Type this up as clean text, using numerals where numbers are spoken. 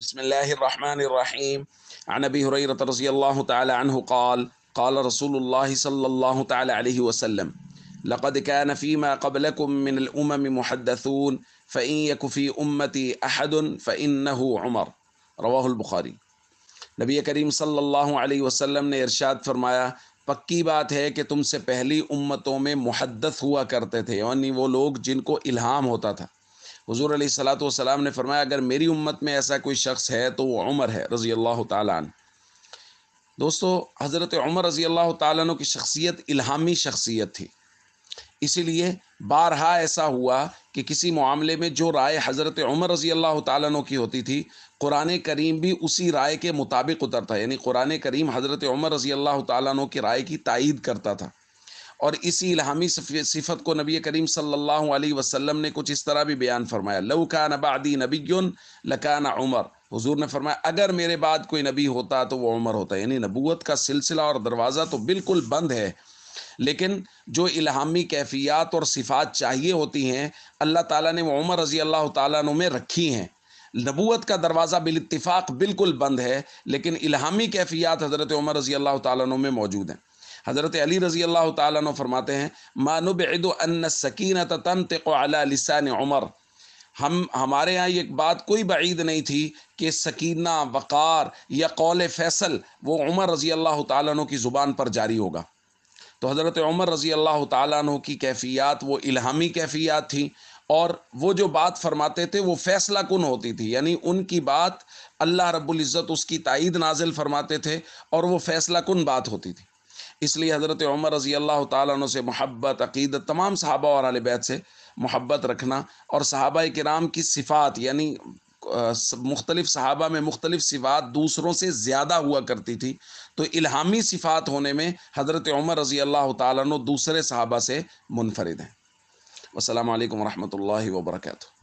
بسم الله الرحمن الرحيم. عن ابي هريره رضي الله تعالى عنه قال قال رسول الله صلى الله تعالى عليه وسلم: لقد كان فيما قبلكم من الامم محدثون فان يك في امتي احد فانه عمر. رواہ البخاری۔ نبی کریم صلی اللہ علیہ وسلم نے ارشاد فرمایا، پکی بات ہے کہ تم سے پہلی امتوں میں محدث ہوا کرتے تھے، یعنی وہ لوگ جن کو الہام ہوتا تھا۔ حضور علیہ الصلاۃ والسلام نے فرمایا، اگر میری امت میں ایسا کوئی شخص ہے تو وہ عمر ہے رضی اللہ تعالیٰ عنہ۔ دوستو، حضرت عمر رضی اللہ تعالیٰ عنہ کی شخصیت الہامی شخصیت تھی، اسی لیے بارہا ایسا ہوا کہ کسی معاملے میں جو رائے حضرت عمر رضی اللہ تعالیٰ عنہ کی ہوتی تھی، قرآن کریم بھی اسی رائے کے مطابق اترتا ہے، یعنی قرآن کریم حضرت عمر رضی اللہ تعالیٰ عنہ کی رائے کی تائید کرتا تھا۔ اور اسی الہامی صفت کو نبی کریم صلی اللہ علیہ وسلم نے کچھ اس طرح بھی بیان فرمایا، لو کان بعدی نبی لکان عمر۔ حضور نے فرمایا، اگر میرے بعد کوئی نبی ہوتا تو وہ عمر ہوتا، یعنی نبوت کا سلسلہ اور دروازہ تو بالکل بند ہے، لیکن جو الہامی کیفیات اور صفات چاہیے ہوتی ہیں اللہ تعالیٰ نے وہ عمر رضی اللہ تعالیٰ عنہ میں رکھی ہیں۔ نبوت کا دروازہ بالاتفاق بالکل بند ہے، لیکن الہامی کیفیات حضرت عمر رضی اللہ تعالیٰ عنہ میں موجود ہیں۔ حضرت علی رضی اللہ تعالیٰ عنہ فرماتے ہیں، ما نبعد ان السکینۃ تنطق علی لسان عمر۔ ہمارے ہاں یہ بات کوئی بعید نہیں تھی کہ سکینہ، وقار یا قول فیصل وہ عمر رضی اللہ تعالیٰ عنہ کی زبان پر جاری ہوگا۔ تو حضرت عمر رضی اللہ تعالیٰ عنہ کی کیفیات وہ الہامی کیفیات تھیں، اور وہ جو بات فرماتے تھے وہ فیصلہ کن ہوتی تھی، یعنی ان کی بات اللہ رب العزت اس کی تائید نازل فرماتے تھے اور وہ فیصلہ کن بات ہوتی تھی۔ اس لیے حضرت عمر رضی اللہ تعالیٰ عنہ سے محبت، عقیدت، تمام صحابہ اور اہل بیت سے محبت رکھنا، اور صحابہ کرام کی صفات، یعنی مختلف صحابہ میں مختلف صفات دوسروں سے زیادہ ہوا کرتی تھی، تو الہامی صفات ہونے میں حضرت عمر رضی اللہ تعالیٰ عنہ دوسرے صحابہ سے منفرد ہیں۔ والسلام علیکم ورحمۃ اللہ وبرکاتہ۔